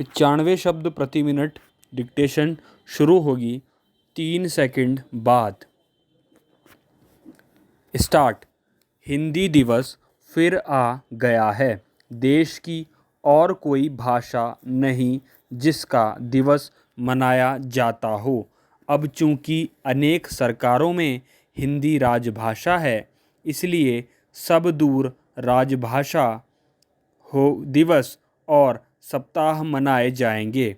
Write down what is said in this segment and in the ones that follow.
95 शब्द प्रति minute. Dictation शुरू होगी 3 सेकंड बाद। स्टार्ट। हिंदी दिवस फिर आ गया है। देश की और कोई भाषा नहीं जिसका दिवस मनाया जाता हो। अब चूंकि अनेक सरकारों में हिंदी राजभाषा है, इसलिए सब दूर राजभाषा हो दिवस और सप्ताह मनाए जाएंगे।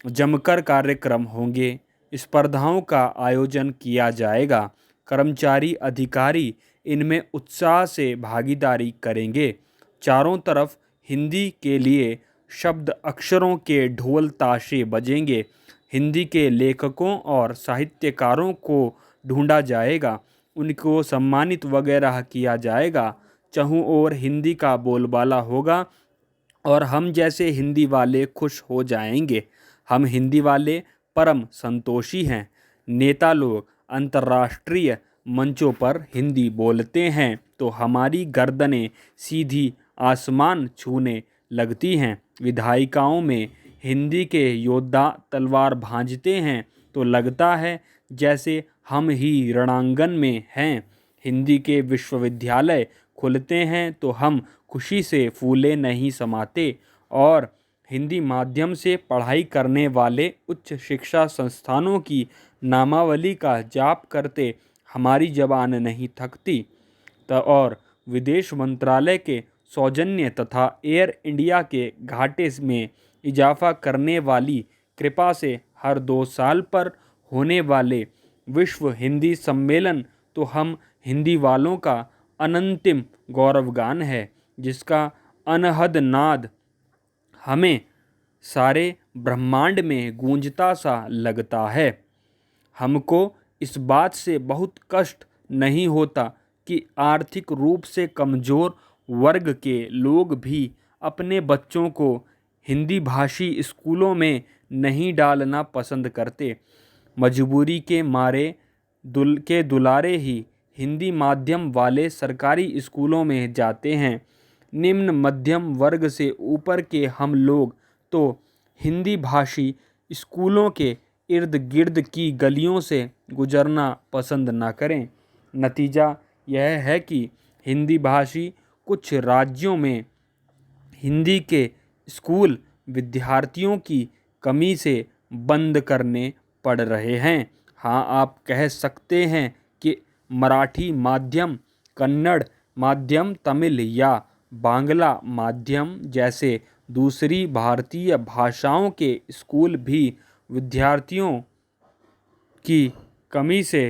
जमकर कार्यक्रम होंगे। स्पर्धाओं का आयोजन किया जाएगा। कर्मचारी अधिकारी इनमें उत्साह से भागीदारी करेंगे। चारों तरफ हिंदी के लिए शब्द अक्षरों के ढोल ताशे बजेंगे। हिंदी के लेखकों और साहित्यकारों को ढूंढा जाएगा, उनको सम्मानित वगैरह किया जाएगा। चहुं ओर हिंदी का बोलबाला होगा और हम जैसे हिंदी वाले खुश हो जाएंगे। हम हिंदी वाले परम संतोषी हैं। नेता लोग अंतर्राष्ट्रीय मंचों पर हिंदी बोलते हैं तो हमारी गर्दनें सीधी आसमान छूने लगती हैं। विधायिकाओं में हिंदी के योद्धा तलवार भांजते हैं तो लगता है जैसे हम ही रणांगन में हैं। हिंदी के विश्वविद्यालय खुलते हैं तो हम खुशी से फूले नहीं समाते और हिंदी माध्यम से पढ़ाई करने वाले उच्च शिक्षा संस्थानों की नामावली का जाप करते हमारी जबान नहीं थकती। और विदेश मंत्रालय के सौजन्य तथा एयर इंडिया के घाटे में इजाफा करने वाली कृपा से हर 2 साल पर होने वाले विश्व हिंदी सम्मेलन तो हम हिंदी वालों का अनंतिम गौरवगान है, जिसका अनहद नाद हमें सारे ब्रह्मांड में गूंजता सा लगता है। हमको इस बात से बहुत कष्ट नहीं होता कि आर्थिक रूप से कमज़ोर वर्ग के लोग भी अपने बच्चों को हिंदी भाषी स्कूलों में नहीं डालना पसंद करते। मजबूरी के मारे दुलारे ही हिंदी माध्यम वाले सरकारी स्कूलों में जाते हैं। निम्न मध्यम वर्ग से ऊपर के हम लोग तो हिंदी भाषी स्कूलों के इर्द गिर्द की गलियों से गुजरना पसंद न करें। नतीजा यह है कि हिंदी भाषी कुछ राज्यों में हिंदी के स्कूल विद्यार्थियों की कमी से बंद करने पड़ रहे हैं। हाँ, आप कह सकते हैं कि मराठी माध्यम, कन्नड़ माध्यम, तमिल या बांग्ला माध्यम जैसे दूसरी भारतीय भाषाओं के स्कूल भी विद्यार्थियों की कमी से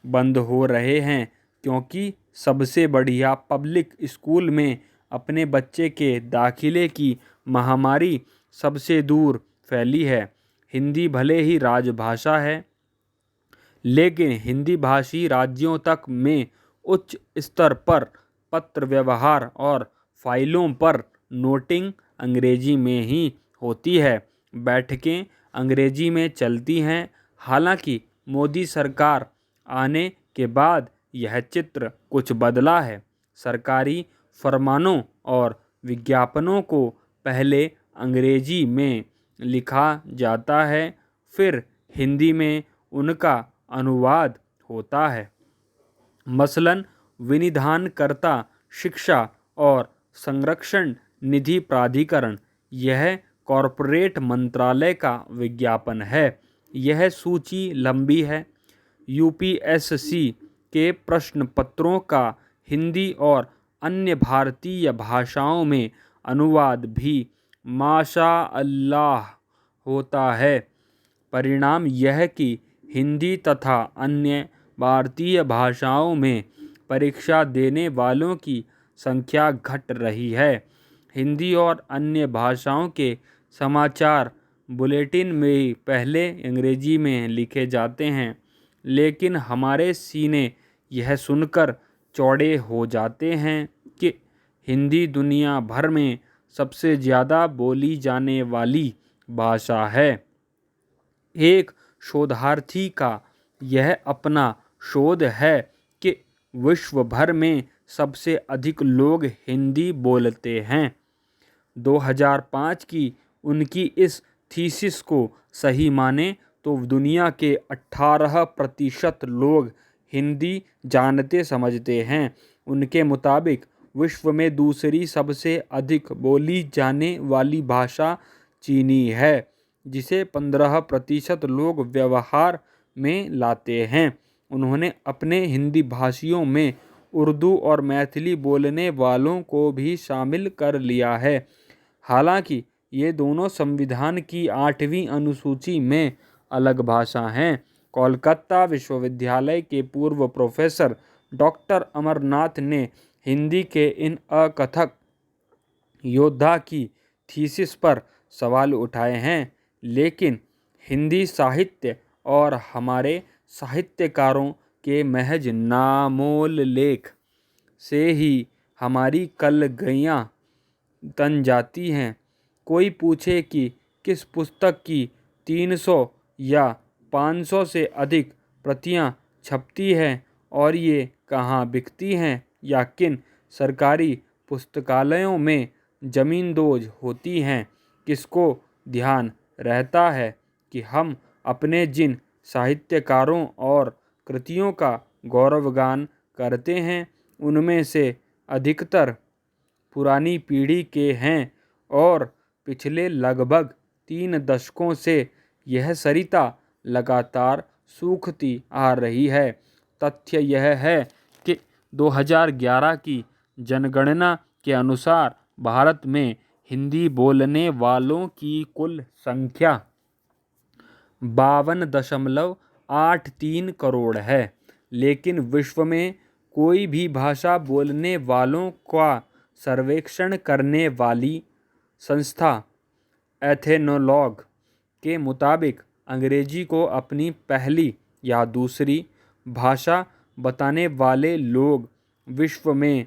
बंद हो रहे हैं, क्योंकि सबसे बढ़िया पब्लिक स्कूल में अपने बच्चे के दाखिले की महामारी सबसे दूर फैली है। हिंदी भले ही राजभाषा है, लेकिन हिंदी भाषी राज्यों तक में उच्च स्तर पर पत्र व्यवहार और फाइलों पर नोटिंग अंग्रेजी में ही होती है। बैठकें अंग्रेजी में चलती हैं। हालांकि मोदी सरकार आने के बाद यह चित्र कुछ बदला है। सरकारी फरमानों और विज्ञापनों को पहले अंग्रेजी में लिखा जाता है, फिर हिंदी में उनका अनुवाद होता है। मसलन विनिधानकर्ता शिक्षा और संरक्षण निधि प्राधिकरण, यह कॉरपोरेट मंत्रालय का विज्ञापन है। यह सूची लंबी है। यूपीएससी के प्रश्न पत्रों का हिंदी और अन्य भारतीय भाषाओं में अनुवाद भी माशाअल्लाह होता है। परिणाम यह कि हिंदी तथा अन्य भारतीय भाषाओं में परीक्षा देने वालों की संख्या घट रही है। हिंदी और अन्य भाषाओं के समाचार बुलेटिन में पहले अंग्रेजी में लिखे जाते हैं, लेकिन हमारे सीने यह सुनकर चौड़े हो जाते हैं कि हिंदी दुनिया भर में सबसे ज़्यादा बोली जाने वाली भाषा है। एक शोधार्थी का यह अपना शोध है कि विश्व भर में सबसे अधिक लोग हिंदी बोलते हैं। 2005 की उनकी इस थीसिस को सही माने तो दुनिया के 18% लोग हिंदी जानते समझते हैं। उनके मुताबिक विश्व में दूसरी सबसे अधिक बोली जाने वाली भाषा चीनी है, जिसे 15% लोग व्यवहार में लाते हैं। उन्होंने अपने हिंदी भाषियों में उर्दू और मैथिली बोलने वालों को भी शामिल कर लिया है। हालांकि ये दोनों संविधान की 8वीं अनुसूची में अलग भाषा हैं। कोलकाता विश्वविद्यालय के पूर्व प्रोफेसर डॉक्टर अमरनाथ ने हिंदी के इन अकथक योद्धा की थीसिस पर सवाल उठाए हैं, लेकिन हिंदी साहित्य और हमारे साहित्यकारों के महज नामोल लेख से ही हमारी कलगियाँ तन जाती हैं। कोई पूछे कि किस पुस्तक की 300 या 500 से अधिक प्रतियां छपती हैं और ये कहाँ बिकती हैं या किन सरकारी पुस्तकालयों में ज़मींदोज होती हैं, किसको ध्यान रहता है कि हम अपने जिन साहित्यकारों और कृतियों का गौरवगान करते हैं उनमें से अधिकतर पुरानी पीढ़ी के हैं और पिछले लगभग 3 दशकों से यह सरिता लगातार सूखती आ रही है। तथ्य यह है कि 2011 की जनगणना के अनुसार भारत में हिंदी बोलने वालों की कुल संख्या 52.83 करोड़ है, लेकिन विश्व में कोई भी भाषा बोलने वालों का सर्वेक्षण करने वाली संस्था एथेनोलॉग के मुताबिक अंग्रेजी को अपनी पहली या दूसरी भाषा बताने वाले लोग विश्व में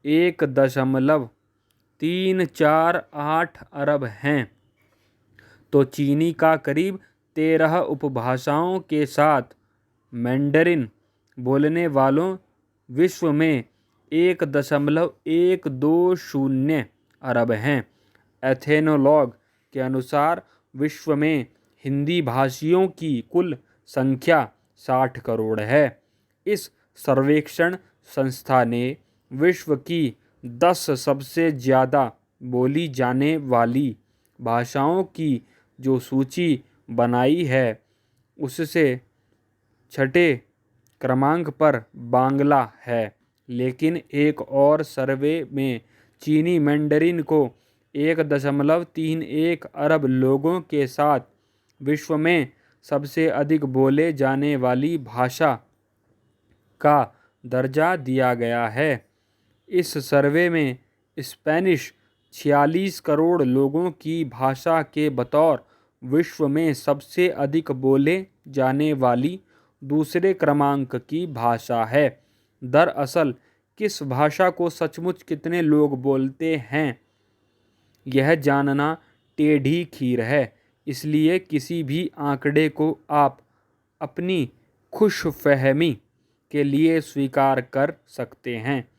1.348 अरब हैं, तो चीनी का करीब 13 उपभाषाओं के साथ मैंडरिन बोलने वालों विश्व में 1.120 अरब हैं। एथेनोलॉग के अनुसार विश्व में हिंदी भाषियों की कुल संख्या 60 करोड़ है। इस सर्वेक्षण संस्था ने विश्व की 10 सबसे ज़्यादा बोली जाने वाली भाषाओं की जो सूची बनाई है उससे छठे क्रमांक पर बांग्ला है, लेकिन एक और सर्वे में चीनी मैंडरिन को 1.31 अरब लोगों के साथ विश्व में सबसे अधिक बोले जाने वाली भाषा का दर्जा दिया गया है। इस सर्वे में स्पेनिश 46 करोड़ लोगों की भाषा के बतौर विश्व में सबसे अधिक बोले जाने वाली दूसरे क्रमांक की भाषा है। दरअसल किस भाषा को सचमुच कितने लोग बोलते हैं यह जानना टेढ़ी खीर है, इसलिए किसी भी आंकड़े को आप अपनी खुशफहमी के लिए स्वीकार कर सकते हैं।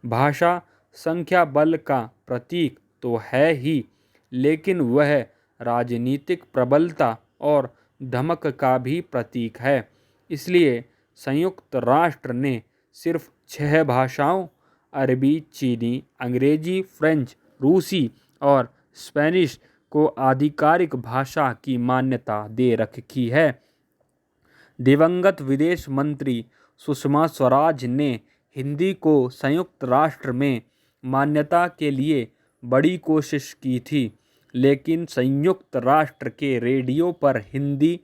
भाषा संख्या बल का प्रतीक तो है ही, लेकिन वह राजनीतिक प्रबलता और धमक का भी प्रतीक है। इसलिए संयुक्त राष्ट्र ने सिर्फ 6 भाषाओं अरबी, चीनी, अंग्रेजी, फ्रेंच, रूसी और स्पेनिश को आधिकारिक भाषा की मान्यता दे रखी है। दिवंगत विदेश मंत्री सुषमा स्वराज ने हिंदी को संयुक्त राष्ट्र में मान्यता के लिए बड़ी कोशिश की थी, लेकिन संयुक्त राष्ट्र के रेडियो पर हिंदी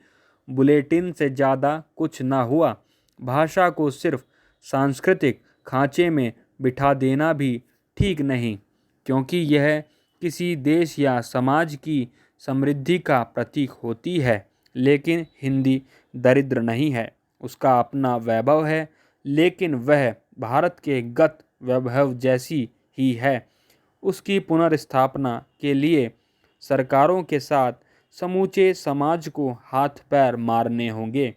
बुलेटिन से ज़्यादा कुछ न हुआ। भाषा को सिर्फ सांस्कृतिक खांचे में बिठा देना भी ठीक नहीं, क्योंकि यह किसी देश या समाज की समृद्धि का प्रतीक होती है। लेकिन हिंदी दरिद्र नहीं है, उसका अपना वैभव है, लेकिन वह भारत के गत वैभव जैसी ही है। उसकी पुनर्स्थापना के लिए सरकारों के साथ समूचे समाज को हाथ पैर मारने होंगे।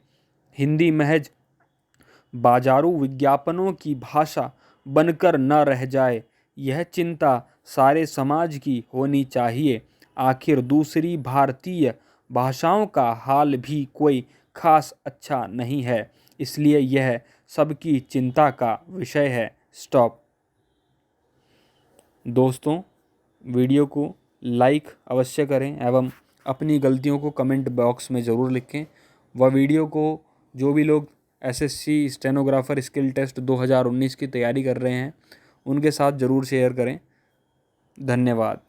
हिंदी महज बाजारू विज्ञापनों की भाषा बनकर न रह जाए, यह चिंता सारे समाज की होनी चाहिए। आखिर दूसरी भारतीय भाषाओं का हाल भी कोई खास अच्छा नहीं है, इसलिए यह सबकी चिंता का विषय है। स्टॉप। दोस्तों, वीडियो को लाइक अवश्य करें एवं अपनी गलतियों को कमेंट बॉक्स में ज़रूर लिखें। व वीडियो को जो भी लोग एसएससी स्टेनोग्राफर स्किल टेस्ट 2019 की तैयारी कर रहे हैं उनके साथ ज़रूर शेयर करें। धन्यवाद।